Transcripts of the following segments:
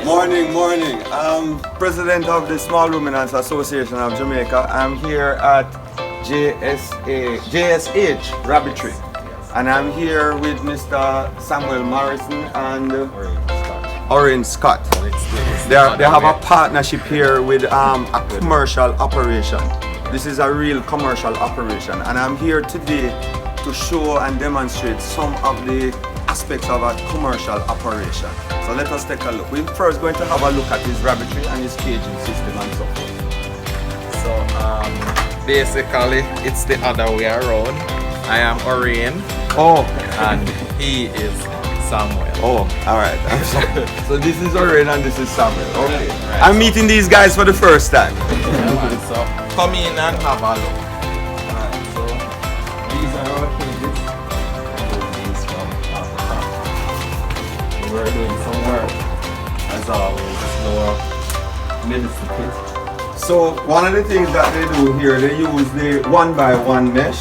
Morning, morning. I'm president of the Small Ruminants Association of Jamaica. I'm here at JSH Rabbitry. And I'm here with Mr. Samuel Morrison and Orange Scott. They have a partnership here with a commercial operation. This is a real commercial operation. And I'm here today to show and demonstrate some of the aspects of a commercial operation. So let us take a look. We're first going to have a look at his rabbitry and his caging system and so forth. So basically it's the other way around. I am Orion. Oh. And he is Samuel. Oh, alright. So this is Orion and this is Samuel. Okay. Right. I'm meeting these guys for the first time. So come in and have a look. Alright, so these are our cages. These from Africa. We're doing some work as always. Lower medicine kit. So one of the things that they do here, they use the 1x1 mesh,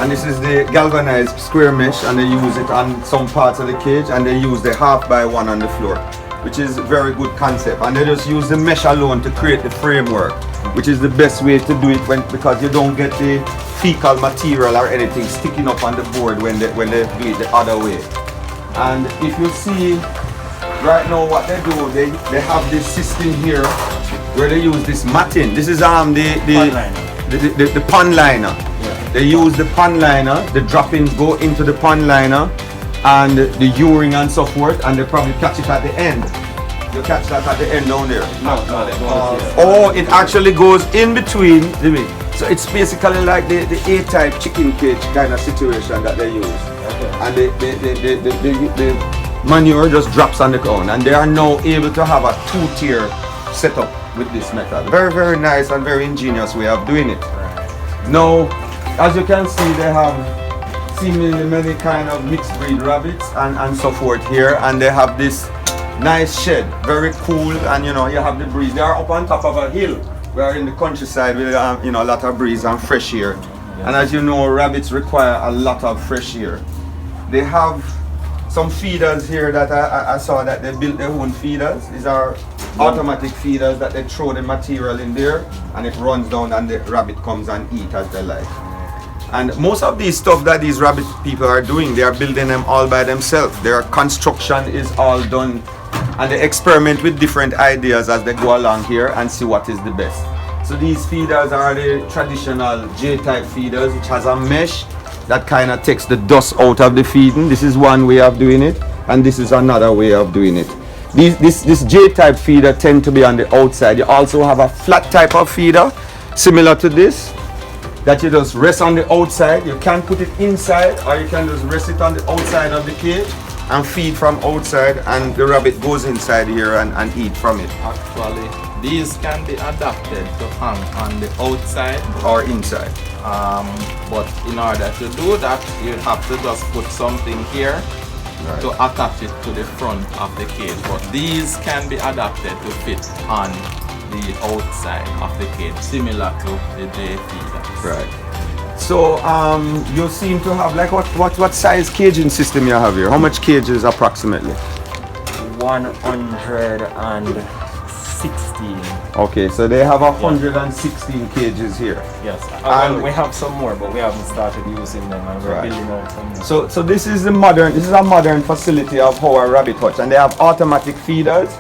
and this is the galvanized square mesh, and they use it on some parts of the cage, and they use the 1/2x1 on the floor, which is a very good concept. And they just use the mesh alone to create the framework, which is the best way to do it because you don't get the fecal material or anything sticking up on the board when they do it the other way. And if you see right now what they do, they have this system here where they use this matting. This is the pond liner. Yeah. They use the pond liner, the droppings go into the pond liner and the U-ring and so forth, and they probably catch it at the end. You catch that at the end down there? No. Oh, it actually goes in between. So it's basically like the A-type chicken cage kind of situation that they use. Okay. And the manure just drops on the ground, and they are now able to have a 2-tier setup with this method. Very, very nice and very ingenious way of doing it. Right. Now, as you can see, they have seemingly many kind of mixed breed rabbits and so forth here, and they have this nice shed, very cool, and you have the breeze. They are up on top of a hill. We are in the countryside with a lot of breeze and fresh air. Yes. And as you know, rabbits require a lot of fresh air. They have some feeders here that I saw that they built their own feeders. These are automatic feeders that they throw the material in there and it runs down and the rabbit comes and eat as they like. And most of these stuff that these rabbit people are doing, they are building them all by themselves. Their construction is all done, and they experiment with different ideas as they go along here and see what is the best. So these feeders are the traditional J-type feeders, which has a mesh that kind of takes the dust out of the feeding. This is one way of doing it, and this is another way of doing it. This J-type feeder tend to be on the outside. You also have a flat type of feeder, similar to this, that you just rest on the outside. You can put it inside, or you can just rest it on the outside of the cage and feed from outside, and the rabbit goes inside here and eat from it. Actually, these can be adapted to hang on the outside or inside. But in order to do that, you have to just put something here to attach it to the front of the cage. But these can be adapted to fit on the outside of the cage, similar to the J feeders. Right. So you seem to have like what size caging system you have here? How much cages approximately? 116. Okay, so they have 116 cages here. Yes. Well, we have some more, but we haven't started using them, and we're building out some more. So this is a modern facility of how a rabbit hutch, and they have automatic feeders,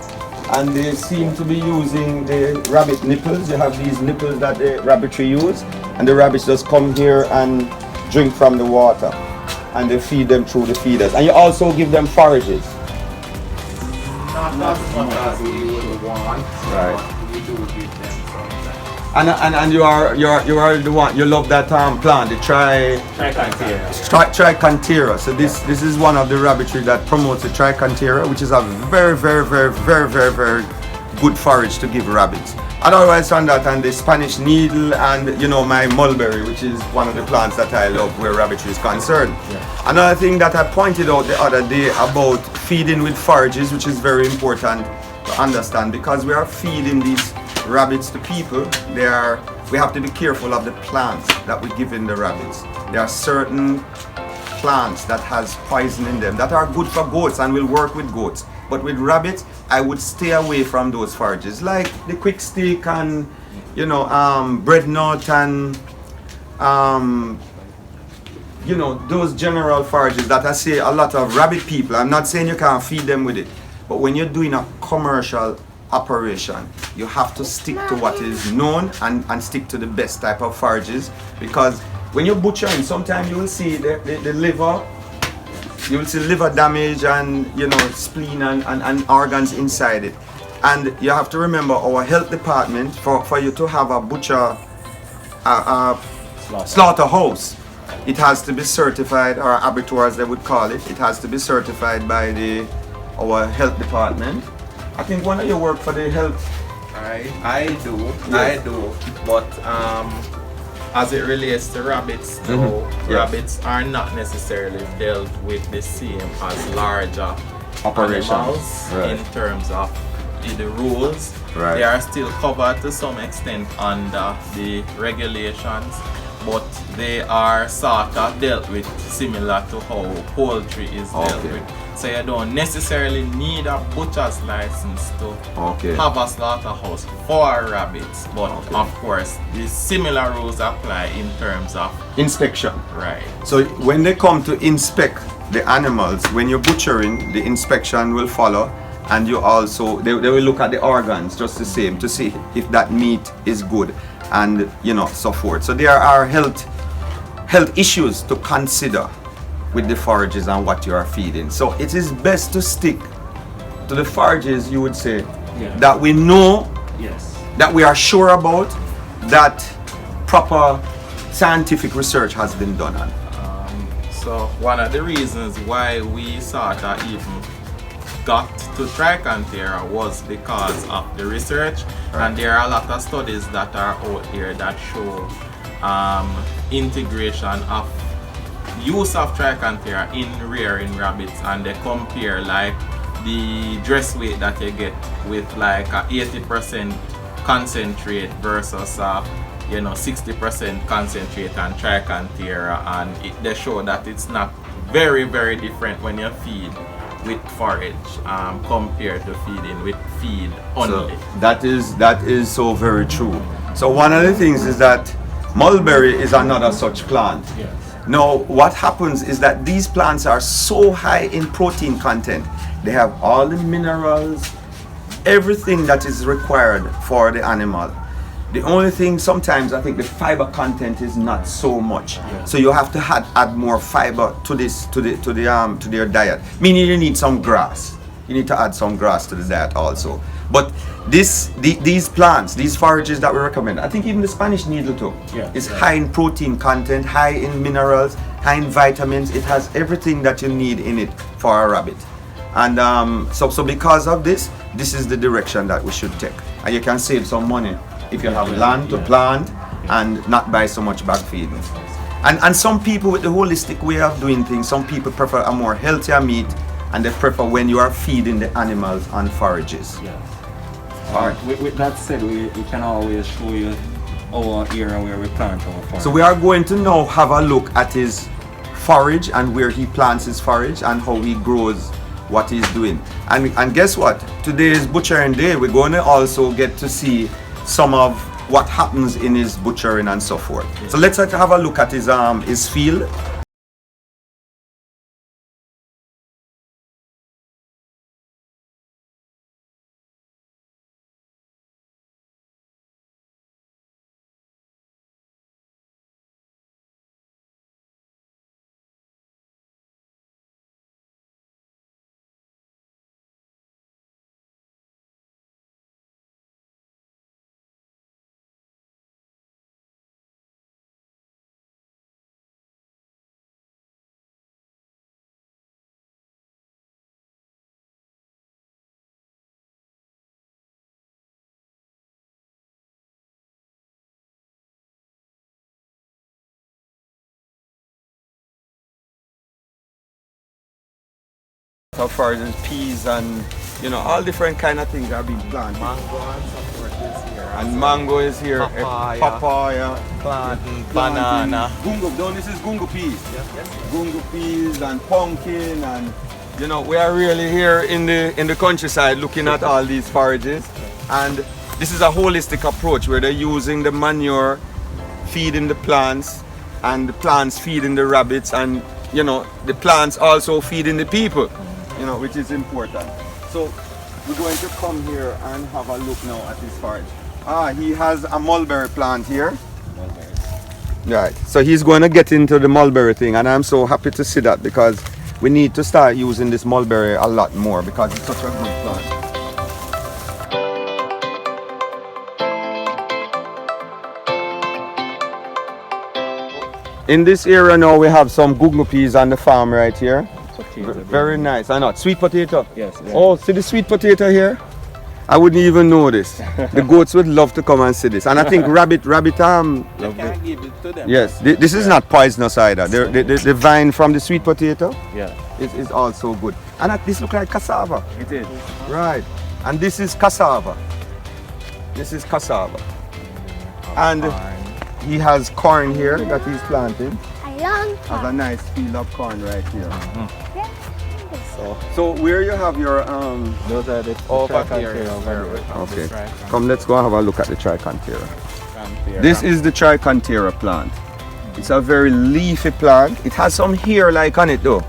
and they seem to be using the rabbit nipples. You have these nipples that the rabbitry use, and the rabbits just come here and drink from the water, and they feed them through the feeders. And you also give them forages. Not as much as we would want. Right. We do give them sometimes. And you are the one, you love that plant, the Tricantera. So this is one of the rabbitry that promotes the Tricantera, which is a very, very, very, very, very, very good forage to give rabbits. Otherwise on that, and the Spanish needle, and my mulberry, which is one of the plants that I love where rabbitry is concerned. Yeah. Another thing that I pointed out the other day about feeding with forages, which is very important to understand, because we are feeding these rabbits to people. We have to be careful of the plants that we give in the rabbits. There are certain plants that has poison in them that are good for goats and will work with goats. But with rabbits, I would stay away from those forages, like the quick stick and, you know, bread nut and, you know, those general forages that I say a lot of rabbit people, I'm not saying you can't feed them with it, but when you're doing a commercial operation, you have to stick to what is known and stick to the best type of forages, because when you're butchering, sometimes you will see the liver, you will see liver damage and, you know, spleen and organs inside it. And you have to remember our health department, for you to have a butcher, slaughterhouse, it has to be certified, or abattoir as they would call it. It has to be certified by our health department. I think one of you work for the health. I do, yes. I do, but as it relates to rabbits, though, rabbits are not necessarily dealt with the same as larger animals in terms of the rules. They are still covered to some extent under the regulations, but they are sort of dealt with similar to how poultry is dealt with. So you don't necessarily need a butcher's license to have a slaughterhouse for rabbits, but of course the similar rules apply in terms of inspection. Right. So when they come to inspect the animals, when you're butchering, the inspection will follow, and you also they will look at the organs just the same to see if that meat is good, and, you know, so forth. So there are health issues to consider with the forages and what you are feeding. So it is best to stick to the forages, you would say, that we know, that we are sure about, that proper scientific research has been done on. So one of the reasons why we sort of even got to Tricantera was because of the research, and there are a lot of studies that are out there that show integration of use of Tricantera in rearing rabbits, and they compare like the dress weight that you get with like a 80% concentrate versus 60% concentrate on Tricantera, and they show that it's not very different when you feed with forage compared to feeding with feed only. So that is so very true. So one of the things is that mulberry is another such plant. Now what happens is that these plants are so high in protein content. They have all the minerals, everything that is required for the animal. The only thing, sometimes I think the fiber content is not so much. So you have to add more fiber to their diet. Meaning you need some grass. You need to add some grass to the diet also. But these plants, these forages that we recommend, I think even the Spanish needle too, is high in protein content, high in minerals, high in vitamins. It has everything that you need in it for a rabbit. And so because of this is the direction that we should take. And you can save some money if you have land to plant and not buy so much bag feeding. And some people with the holistic way of doing things, some people prefer a more healthier meat, and they prefer when you are feeding the animals on forages. Alright. With that said, we can always show you our area where we plant our forage. So we are going to now have a look at his forage and where he plants his forage and how he grows what he's doing. And guess what? Today is butchering day. We're going to also get to see some of what happens in his butchering and so forth. So let's have a look at his field. How far as peas and all different kind of things are being planted. Mango and support is here. And mango is here. Papaya. Planting, banana. Gungo. This is gungo peas. Yes. Gungo peas and pumpkin and You know, we are really here in the countryside looking at all these forages, and this is a holistic approach where they're using the manure, feeding the plants, and the plants feeding the rabbits, and you know, the plants also feeding the people, you know, which is important. So we're going to come here and have a look now at this forage. He has a mulberry plant here. Right, so he's going to get into the mulberry thing, and I'm so happy to see that, because we need to start using this mulberry a lot more because it's such a good plant. In this area now we have some gungo peas on the farm right here. Very nice. I know. Sweet potato? Yes. Oh, see the sweet potato here? I wouldn't even know this. The goats would love to come and see this. And I think rabbit You can give it to them. yes, this is not poisonous either. The vine from the sweet potato is also good. And this looks like cassava. It is. Right. And this is cassava. This is cassava. And he has corn here that he's planting. Has a nice field of corn right here. So where you have your Those are the Over here. okay. Come, let's go have a look at the Tricantera. This is the Tricantera plant. It's a very leafy plant. It has some hair like on it though.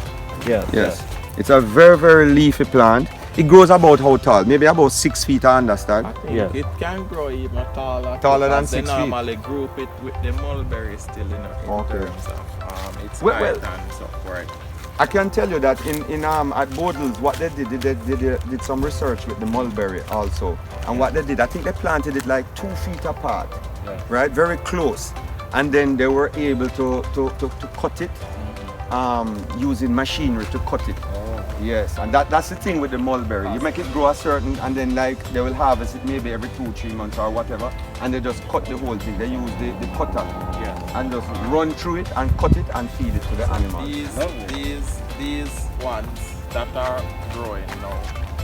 Yes. It's a very, very leafy plant. It grows about how tall? Maybe about 6 feet, I understand. I think it can grow even taller. Taller than because 6 they feet. normally group it with the mulberry still in Okay. terms of its Well, height and so forth. I can tell you that in at Bodles, what they did some research with the mulberry also. And what they did, I think they planted it like 2 feet apart, right? Very close. And then they were able to cut it using machinery to cut it. Yes, and that's the thing with the mulberry. You make it grow a certain, and then like they will harvest it maybe every 2-3 months or whatever, and they just cut the whole thing. They use the cutter and just run through it and cut it and feed it to the animals. These ones that are growing now,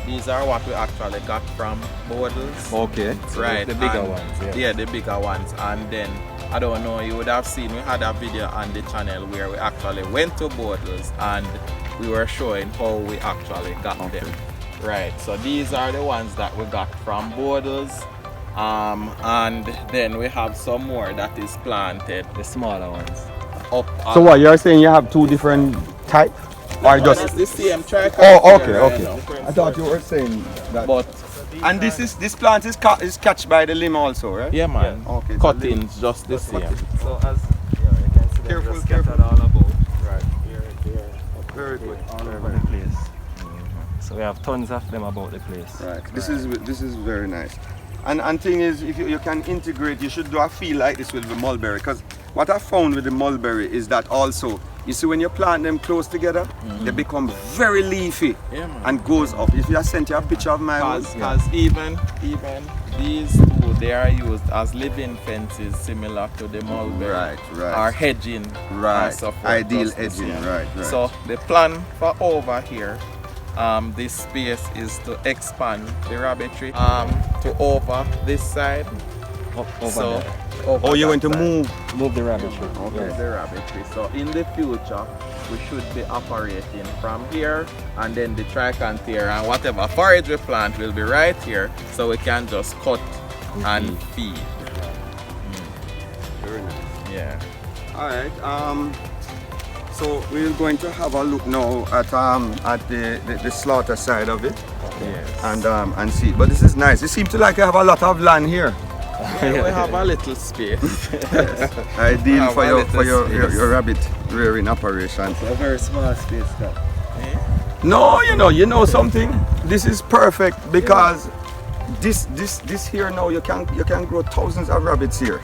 these are what we actually got from Bodles. Okay. Right. The bigger and- ones. Yeah, the bigger ones. And then I don't know, you would have seen we had a video on the channel where we actually went to Bodles and we were showing how we actually got them. Right, so these are the ones that we got from Bodles. And then we have some more that is planted The smaller ones. up. So what, you're saying you have 2 different types? Or just... It's the same Tricantera. Oh, okay, right okay. now. I thought you were saying that. But And this plant is catched by the limb also, right? yeah, man. Yeah. Okay, so Cuttings just the same. So as you can see, Careful, they're scattered careful. all about. Right. Here, Very good. all over the place. So we have tons of them about the place. Right. This is very nice. And thing is, if you can integrate, you should do a feel like this with the mulberry. Because what I found with the mulberry is that also, you see when you plant them close together, they become very leafy and goes up. If I sent you a picture of my ones, Because even these two, they are used as living fences similar to the mulberry. Right. Or hedging. Right. And so forth, Ideal just the edging. same. Right. So the plan for over here, this space is to expand the rabbitry to over this side. Over So there. over Oh, you're that going to side. move. Move the rabbitry. Move the rabbitry. So in the future, we should be operating from here, and then the Tricantera and whatever forage we plant will be right here, so we can just cut and feed. Very nice. Yeah. All right. So we're going to have a look now at the slaughter side of it, Yes. and see. But this is nice. You seem to like have a lot of land here. Yeah, we have a little space. Ideal Have for a your little space. your rabbit rearing operation. A very small space that. No, you know something. This is perfect because this here now you can grow thousands of rabbits here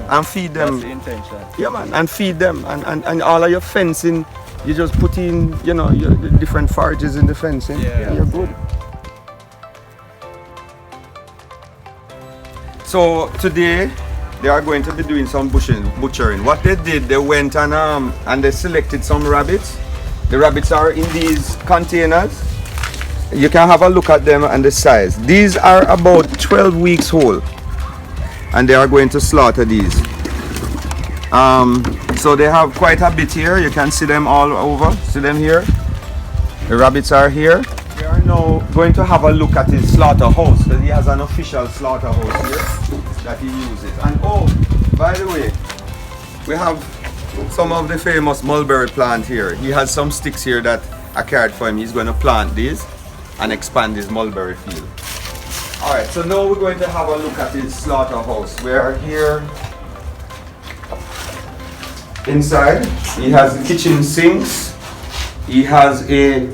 and feed them. That's the intention. Yeah, man, and feed them and all of your fencing. You just put in your the different forages in the fencing. Yeah. And you're good. So today they are going to be doing some butchering. What they did, they went and they selected some rabbits. The rabbits are in these containers. You can have a look at them and the size. These are about 12 weeks old, and they are going to slaughter these. So they have quite a bit here. You can see them all over. See them here. The rabbits are here. We are now going to have a look at his slaughterhouse, because he has an official slaughterhouse here that he uses. And oh, by the way, we have some of the famous mulberry plant here. He has some sticks here that I carried for him. He's going to plant these and expand his mulberry field. Alright, so now we're going to have a look at his slaughterhouse. We are here inside. He has the kitchen sinks. He has a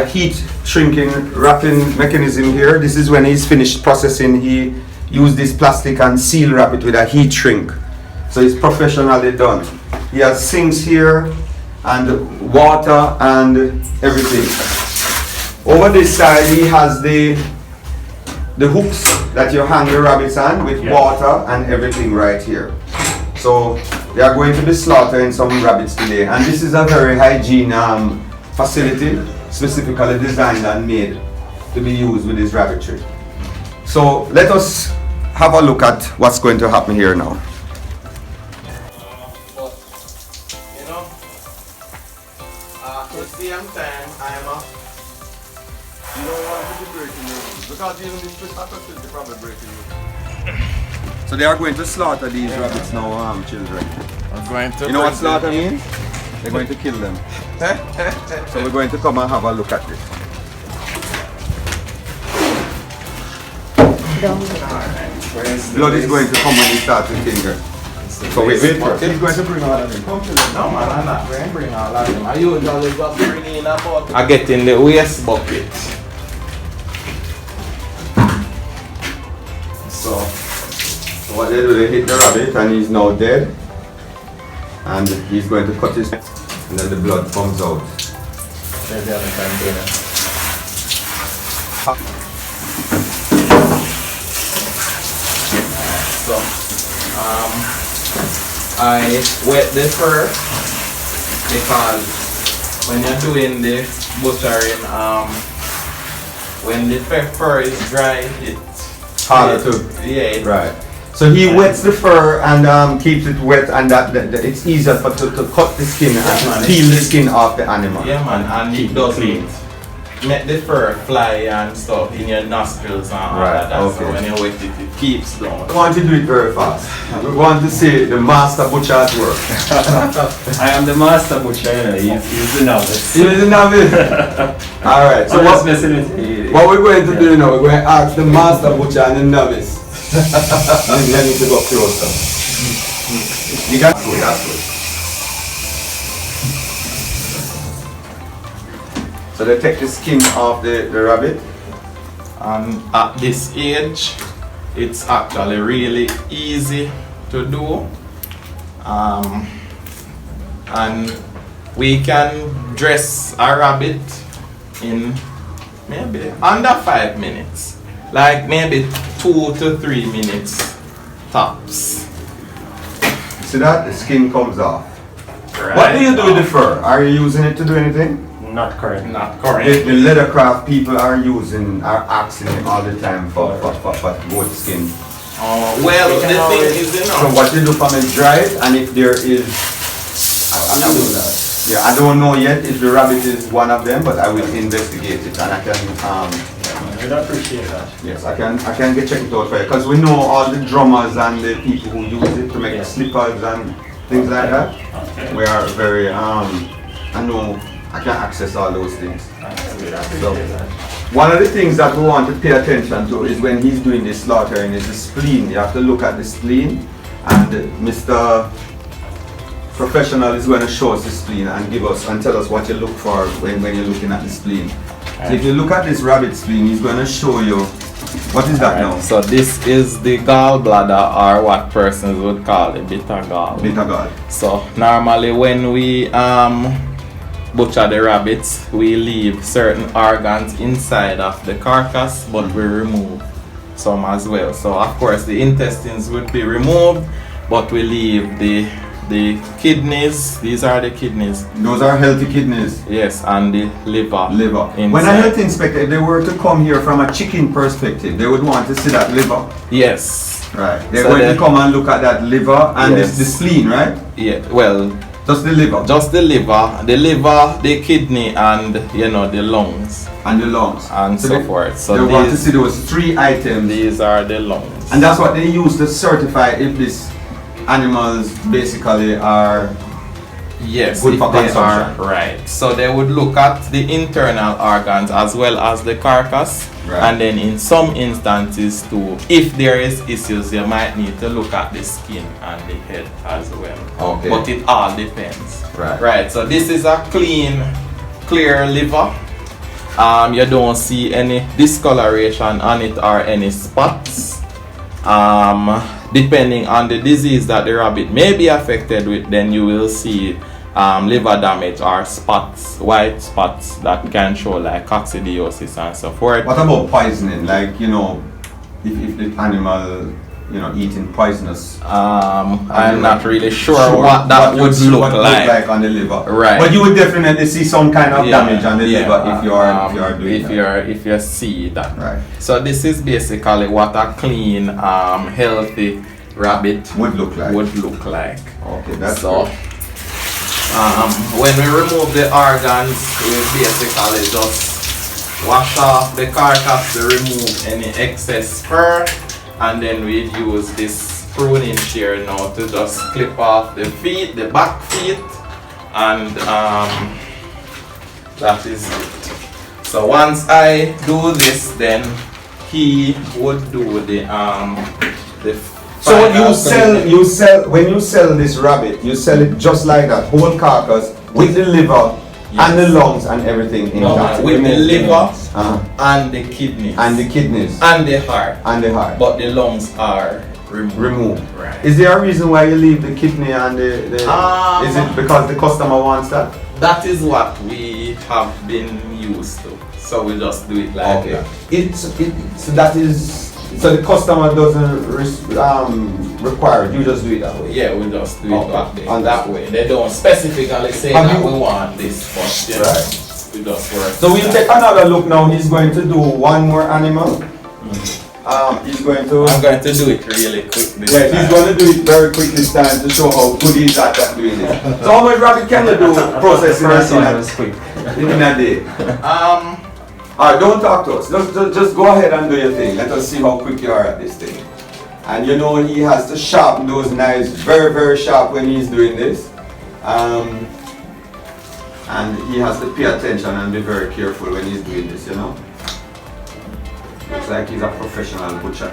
heat shrinking wrapping mechanism here. This is when he's finished processing. He used this plastic and seal wrap it with a heat shrink. So it's professionally done. He has sinks here and water and everything. Over this side he has the hooks that you hang the rabbits on with water and everything right here. So they are going to be slaughtering some rabbits today, and this is a very hygiene facility, specifically designed and made to be used with this rabbitry. So let us have a look at what's going to happen here now. But, you know, at the same time, You don't want to be breaking the rules, because even this facility probably breaking the rules. So they are going to slaughter these rabbits now, children. I'm going to. You know what slaughter means? They're going to kill them. So we're going to come and have a look at this. Blood is going to come when you start to finger. So wait, he's going to bring all of them. No man, I'm not going to bring all of them. I usually just bring in about. I get in the waste bucket. So what they do, they hit the rabbit and he's now dead. And he's going to cut his and then the blood comes out. There's the other time doing it. So, I wet the fur because when you're doing the butchering, when the fur is dry, it's harder to. Yeah. Right. So he wets the fur and keeps it wet, and that it's easier for to cut the skin and peel the skin off the animal. Yeah, man, and it doesn't make the fur fly and stuff in your nostrils and all that. So when you wet it, it keeps down. We want to do it very fast. We want to see the master butcher at work. I am the master butcher, he's the novice. He's the novice. All right. So what we're going to do now? We're going to ask the master butcher and the novice. You need to go closer. You got to that's good. So they take the skin off the rabbit. And at this age, it's actually really easy to do. And we can dress a rabbit in maybe under 5 minutes. Like maybe 2 to 3 minutes tops. See that? The skin comes off. Right. What do you do with the fur? Are you using it to do anything? Not current. Not current. The leathercraft people are asking it all the time for goat skin. Well, the thing is, you know. So what you do from it, dry it, and if there is, I don't know that. Yeah, I don't know yet if the rabbit is one of them, but I will investigate it, and I can. I'd appreciate that. Yes, I can get checked out for you, because we know all the drummers and the people who use it to make slippers and things like that. Okay. We are very I know I can access all those things. So one of the things that we want to pay attention to is when he's doing the slaughtering is the spleen. You have to look at the spleen, and Mr. Professional is going to show us the spleen and give us and tell us what you look for when you're looking at the spleen. So if you look at this rabbit spleen, he's going to show you what is that now. So this is the gallbladder, or what persons would call it bitter gall. Bitter gall. So normally when we butcher the rabbits, we leave certain organs inside of the carcass, but we remove some as well. So of course the intestines would be removed, but we leave the kidneys. These are the kidneys. Those are healthy kidneys. Yes, and the liver. Inside. When a health inspector, if they were to come here from a chicken perspective, they would want to see that liver. Yes. Right. They're going to come and look at that liver and the spleen, right? Yeah. Well, Just the liver? Just the liver, the kidney, and you know, the lungs. And the lungs. And so forth. So they want to see those 3 items. These are the lungs. And that's what they use to certify if these animals basically are good for consumption. Right. So they would look at the internal organs as well as the carcass. Right. And then in some instances too, if there is issues, you might need to look at the skin and the head as well. Okay. But it all depends. Right. Right. So this is a clear liver. You don't see any discoloration on it or any spots. Depending on the disease that the rabbit may be affected with, then you will see liver damage or spots, white spots that can show like coccidiosis and so forth. What about poisoning? Like, you know, if the animal, you know, eating poisonous. I'm not really sure what that would look like on the liver. Right. But you would definitely see some kind of damage on the liver if you see that. Right. So this is basically what a clean, healthy rabbit would look like. Okay, that's so. When we remove the organs, we basically just wash off the carcass to remove any excess fur, and then we use this pruning shear now to just clip off the feet, the back feet, and that is it. So once I do this, then he would do the so when you sell this rabbit, you sell it just like that, whole carcass with the liver and the lungs and everything in that. With the liver and the kidneys. And the kidneys. And the heart. And the heart. But the lungs are removed. Right. Is there a reason why you leave the kidney and the is it because the customer wants that? That is what we have been used to. So we just do it like that. So the customer doesn't require it, you just do it that way? Yeah, we just do it that way. They don't specifically say that we want this, but you know, we just work. So we'll take another look now. He's going to do one more animal. I'm going to do it really quick this time. He's going to do it very quick this time to show how good he's at doing it. So how much rabbit can you do processing in a day? Alright, don't talk to us. Just go ahead and do your thing. Let us see how quick you are at this thing. And you know he has to sharpen those knives very, very sharp when he's doing this. And he has to pay attention and be very careful when he's doing this, you know. Looks like he's a professional butcher.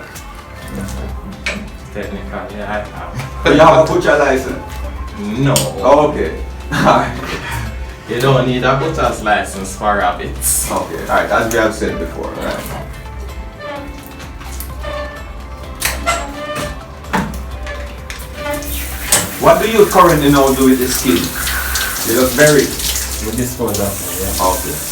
Technically, I have. So you have a butcher license? No. Oh, okay. Alright. You don't need a butcher's license for rabbits. Okay, alright, as we have said before. Right. What do you currently now do with the skin? You just bury it? We dispose of it, yeah. Okay.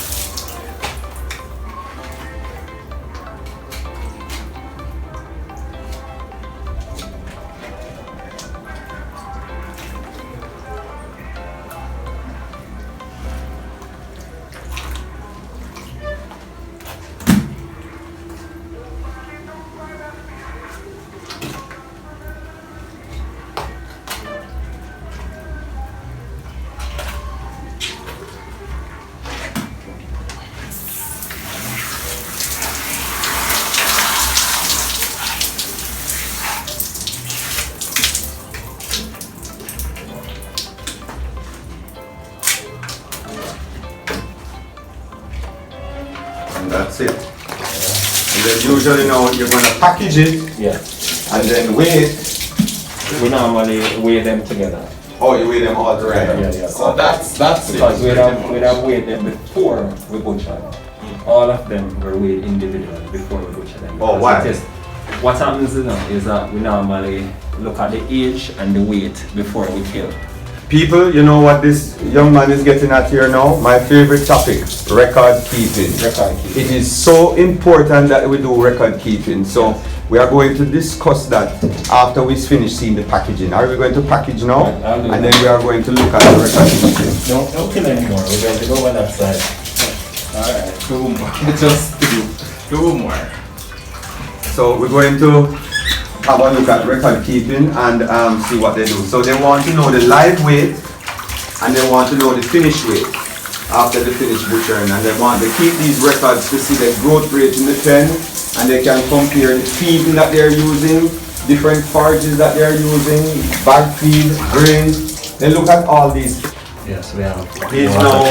That's it. And then usually now you're going to package it. Yeah. And then weigh it. We normally weigh them together. Oh, you weigh them all together? Yeah. So that's because we'd have weighed them before we butcher. All of them were weighed individually before we butcher them. Oh, why? What happens is that we normally look at the age and the weight before we kill. People, you know what this young man is getting at here now? My favorite topic, record keeping. It is so important that we do record keeping. So we are going to discuss that after we finish seeing the packaging. Are we going to package now? And then we are going to look at the record keeping. Don't kill anymore. We're going to go on that side. Alright, 2 more. Just 2 more. So we're going to have a look at record keeping and see what they do. So they want to know the live weight and they want to know the finish weight after the finished butchering, and they want to keep these records to see the growth rate in the pen, and they can compare the feeding that they're using, different forages that they're using, bag feed, grains. They look at all these. Yes, we have. These now,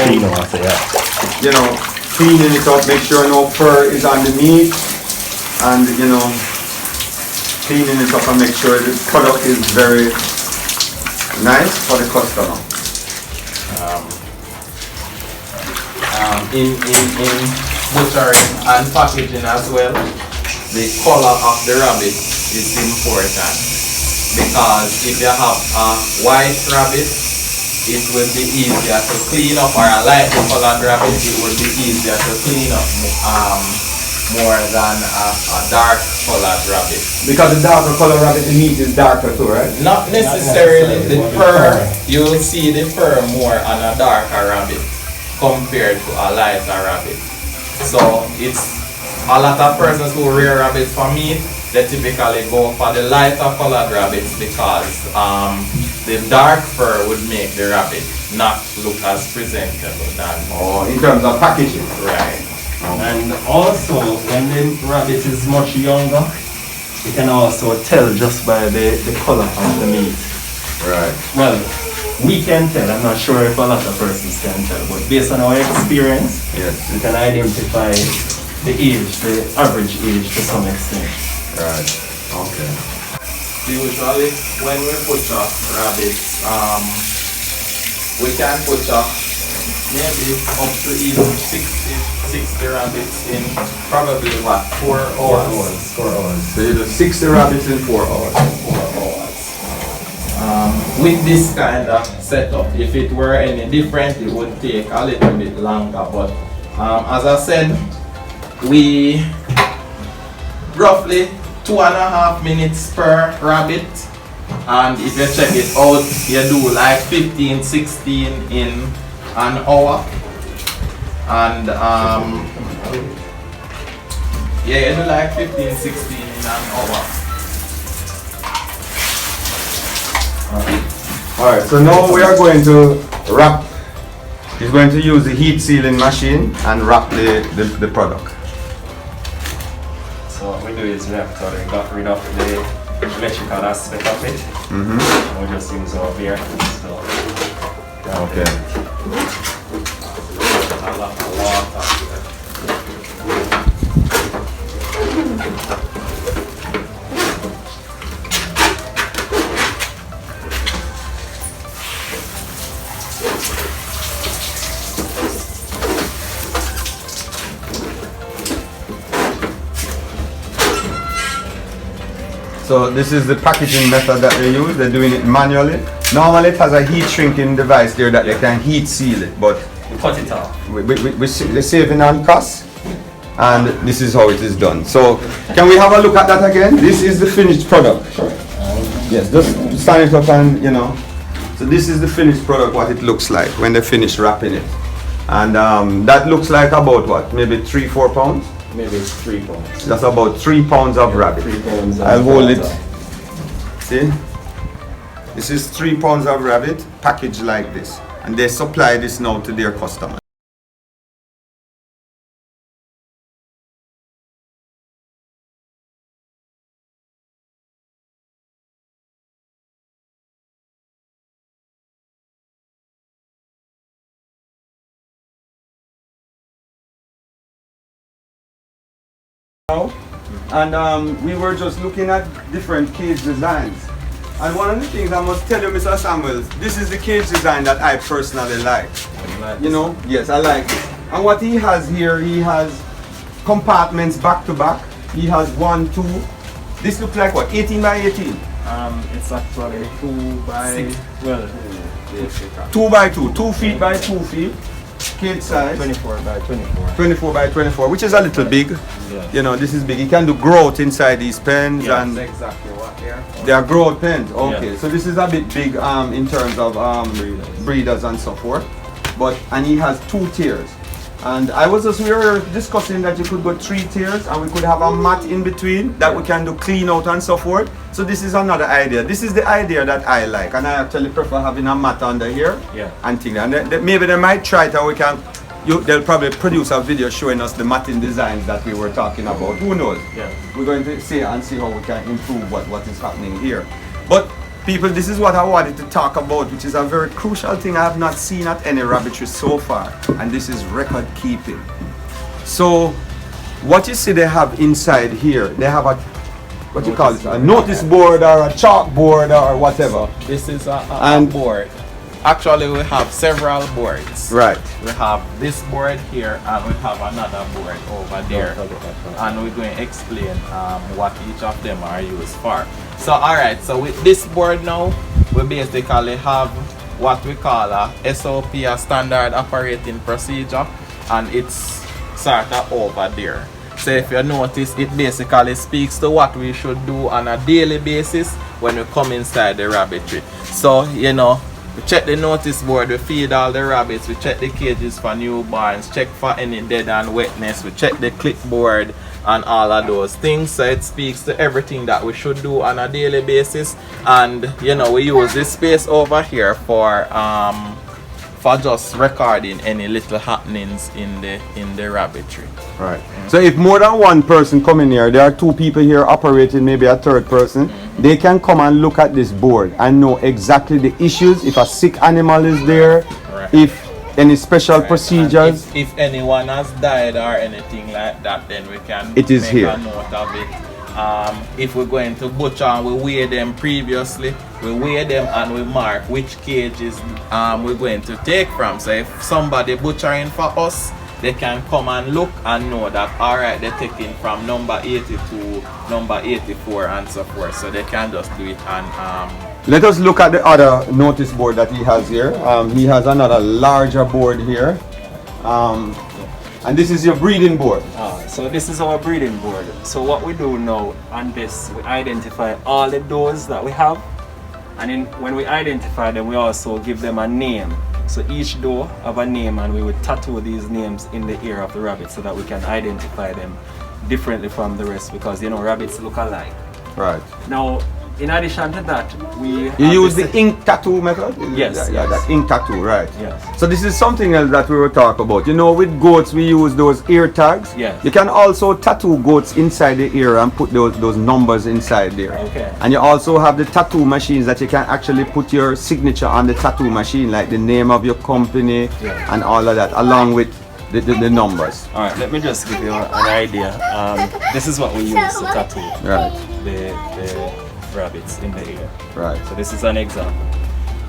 you know, cleaning it up, make sure no fur is on the meat, and you know, cleaning it up and make sure the product is very nice for the customer. In butchering and packaging as well, the color of the rabbit is important, because if you have a white rabbit, it will be easier to clean up, or a lightly colored rabbit, it will be easier to clean up more than a dark colored rabbit. Because the darker color rabbit, the meat is darker too, right? Not necessarily. The fur, you'll see the fur more on a darker rabbit compared to a lighter rabbit. So it's a lot of persons who rear rabbits for meat, they typically go for the lighter colored rabbits, because the dark fur would make the rabbit not look as presentable than. Oh, in terms of packaging. Right. And also, when the rabbit is much younger, you can also tell just by the color of the meat. Right. Well, we can tell. I'm not sure if a lot of persons can tell, but based on our experience, yes, we can identify the age, the average age to some extent. Right. Okay. Usually, when we butcher rabbits, we can butcher maybe up to even 60 rabbits in probably what, 4 hours? 4 hours. So you do 60 rabbits in 4 hours. 4 hours. With this kind of setup, if it were any different, it would take a little bit longer. But as I said, we roughly 2.5 minutes per rabbit, and if you check it out, you do like 15, 16 in an hour, and yeah, you do like 15, 16 in an hour. Alright, so now we are going to wrap. He's going to use the heat sealing machine and wrap the product. So what we do is we have to got rid of the electrical aspect of it. And we just use our beer. So, okay. A lot of water. So this is the packaging method that they use. They're doing it manually. Normally it has a heat shrinking device there that they can heat seal it, but we cut it off. we're saving on costs, and this is how it is done. So can we have a look at that again? This is the finished product. Yes, just stand it up and you know. So this is the finished product, what it looks like when they finish wrapping it. And that looks like about what? Maybe 3-4 pounds? Maybe it's 3 pounds. That's about 3 pounds of rabbit. 3 pounds. I'll hold it. See? This is 3 pounds of rabbit packaged like this. And they supply this now to their customers. And we were just looking at different cage designs. And one of the things I must tell you, Mr. Samuels, this is the cage design that I personally like. You know, yes, I like it. And what he has here, he has compartments back to back. He has 1, 2. This looks like what, 18 by 18? It's actually 2 by, well, 2 by 2, 2 feet by 2 feet. Cage size. 24 by 24. 24 by 24, which is a little big. Yes. You know, this is big. You can do growth inside these pens, Yes, and Exactly what here. they are growth pens. Okay, Yeah. so this is a bit big in terms of breeders and so forth. But and he has 2 tiers. And we were discussing that you could go 3 tiers and we could have a mat in between that we can do clean out and so forth. So this is another idea. This is the idea that I like, and I actually prefer having a mat under here and things. And maybe they might try it, and they'll probably produce a video showing us the matting designs that we were talking about. Who knows? Yeah. We're going to see how we can improve what is happening here. But people, this is what I wanted to talk about, which is a very crucial thing I have not seen at any rabbitry so far, and this is record keeping. So what you see they have inside here, they have a notice board or a chalkboard or whatever. So this is a board. Actually, we have several boards. Right. We have this board here and we have another board over there. And we're going to explain what each of them are used for. So, alright, so with this board now, we basically have what we call a SOP, a standard operating procedure, and it's sort of over there. So if you notice, it basically speaks to what we should do on a daily basis when we come inside the rabbitry. So, you know, we check the notice board, we feed all the rabbits, we check the cages for newborns, check for any dead and wetness, we check the clipboard and all of those things. So it speaks to everything that we should do on a daily basis. And you know, we use this space over here for just recording any little happenings in the rabbitry. Right. So if more than one person come in here, there are 2 people here operating, maybe a 3rd person, they can come and look at this board and know exactly the issues, if a sick animal is there, if any special procedures. If anyone has died or anything like that, then we can make a note of it. If we're going to butcher and we weigh them previously, we weigh them and we mark which cages we're going to take from. So if somebody butchering for us, they can come and look and know that alright, they're taking from number 82, number 84 and so forth. So they can just do it and let us look at the other notice board that he has here. He has another larger board here. And this is your breeding board. So this is our breeding board. So what we do now on this, we identify all the does that we have, and when we identify them, we also give them a name. So each doe have a name, and we would tattoo these names in the ear of the rabbit so that we can identify them differently from the rest, because you know rabbits look alike. Right. Now, in addition to that, we use the ink tattoo method? Yes. Yeah, that ink tattoo, right. Yes. So this is something else that we were talking about. You know, with goats we use those ear tags. Yes. You can also tattoo goats inside the ear and put those numbers inside there. Okay. And you also have the tattoo machines that you can actually put your signature on the tattoo machine, like the name of your company and all of that, along with the numbers. Alright, let me just give you an idea. This is what we use to tattoo the rabbits in the ear. Right. So this is an example.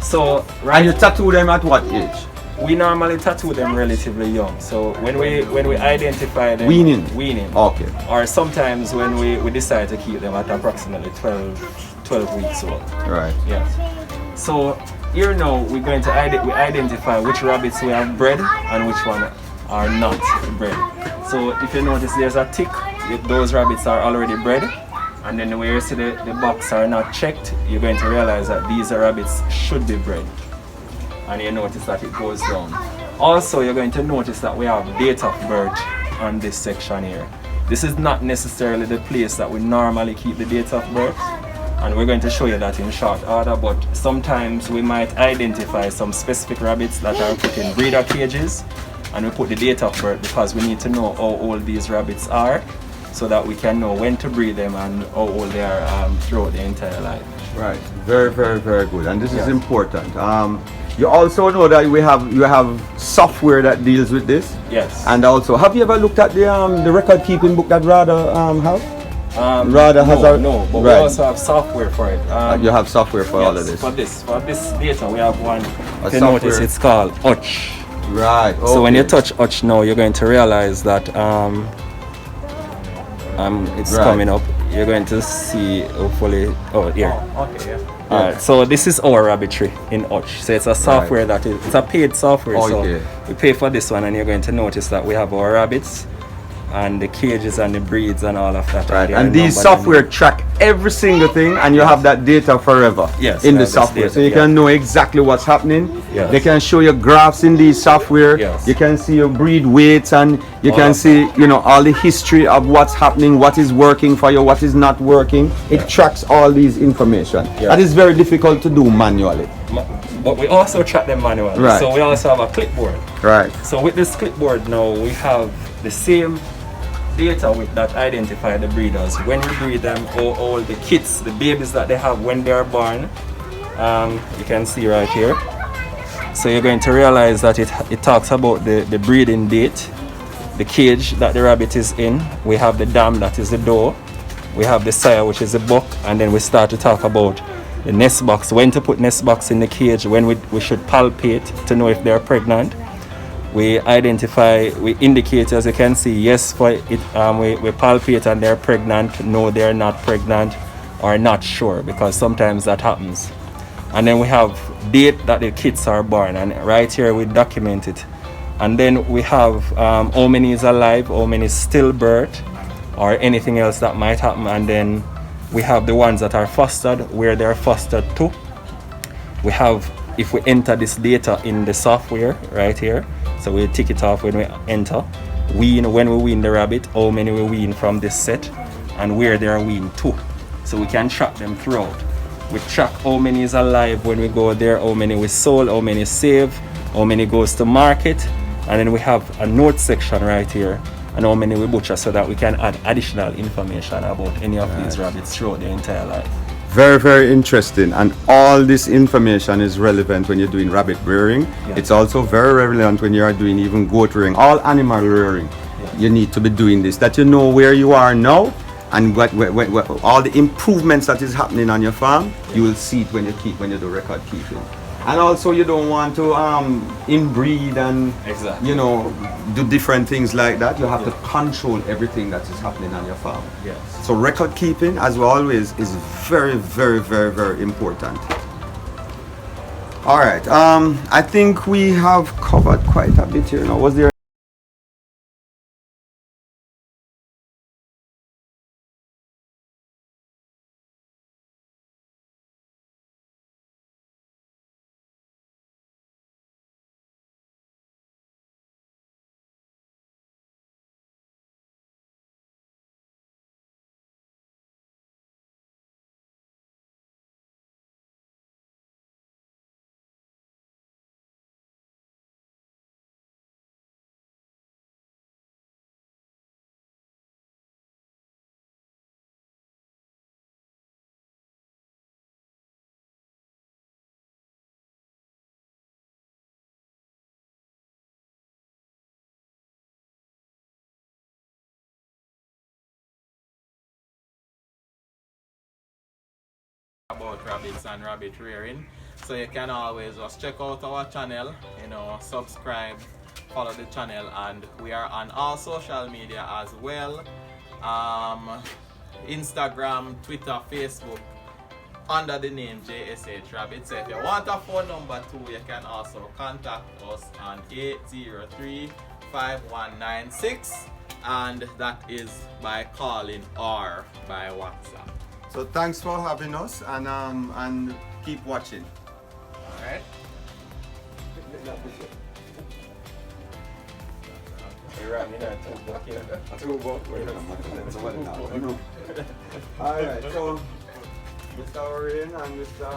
So and you tattoo them at what age? We normally tattoo them relatively young. So when we identify them, weaning. Okay. Or sometimes when we decide to keep them at approximately 12 weeks old. Right. Yes. So here now we're going to identify which rabbits we have bred and which one are not bred. So if you notice, there's a tick. Those rabbits are already bred. And then where you see the box are not checked, you're going to realize that these rabbits should be bred. And you notice that it goes down. Also, you're going to notice that we have date of birth on this section here. This is not necessarily the place that we normally keep the date of birth, and we're going to show you that in short order, but sometimes we might identify some specific rabbits that are put in breeder cages, and we put the date of birth because we need to know how old these rabbits are, so that we can know when to breed them and how old they are throughout their entire life. Right. Very, very, very good. And this is important. You also know that you have software that deals with this. Yes. And also, have you ever looked at the record keeping book that RADA has? RADA has no, but we also have software for it. You have software for all of this. For this data, we have one. If you notice, it's called UTCH. Right. Okay. So when you touch UTCH now, you're going to realize that it's coming up. You're going to see hopefully here. Okay, yeah. Alright, so this is our rabbitry in UTCH. So it's a software that it's a paid software. So we pay for this one, and you're going to notice that we have our rabbits and the cages and the breeds and all of that. Right. And these software track every single thing, and you have that data forever in the software. So you can know exactly what's happening. They can show you graphs in these software. You can see your breed weights, and you can see, you know, all the history of what's happening, what is working for you, what is not working. It tracks all these information. That is very difficult to do manually. But we also track them manually. Right. So we also have a clipboard. Right. So with this clipboard now, we have the same data with that identify the breeders. When we breed them, all the kits, the babies that they have when they are born, you can see right here. So you're going to realize that it talks about the breeding date, the cage that the rabbit is in. We have the dam, that is the door. We have the sire, which is the buck, and then we start to talk about the nest box, when to put nest box in the cage, when we should palpate to know if they're pregnant. We identify, we indicate, as you can see, yes for it, we palpate and they're pregnant, no they're not pregnant, or not sure, because sometimes that happens. And then we have date that the kids are born, and right here we document it. And then we have how many is alive, how many is stillbirth, or anything else that might happen. And then we have the ones that are fostered, where they're fostered to. We have, if we enter this data in the software right here, so we tick it off when we enter. Wean, when we wean the rabbit, how many we wean from this set, and where they are weaned to. So we can track them throughout. We track how many is alive when we go there, how many we sold, how many save, how many goes to market, and then we have a note section right here, and how many we butcher, so that we can add additional information about any of these rabbits throughout their entire life. Very, very interesting, and all this information is relevant when you're doing rabbit rearing. It's also very relevant when you are doing even goat rearing, all animal rearing. You need to be doing this, that you know where you are now, and what all the improvements that is happening on your farm. You will see it when you do record keeping. And also you don't want to inbreed and you know, do different things like that. You have to control everything that is happening on your farm. So record keeping, as always, is very, very, very, very important. All right, I think we have covered quite a bit here now. Was there about rabbits and rabbit rearing, so you can always just check out our channel, you know, subscribe, follow the channel, and we are on all social media as well, Instagram, Twitter, Facebook, under the name JSH Rabbits. So if you want a phone number too, you can also contact us on 803-5196, and that is by calling or by WhatsApp. So thanks for having us, and keep watching. All right. All right. So Mr. Orion and Mr.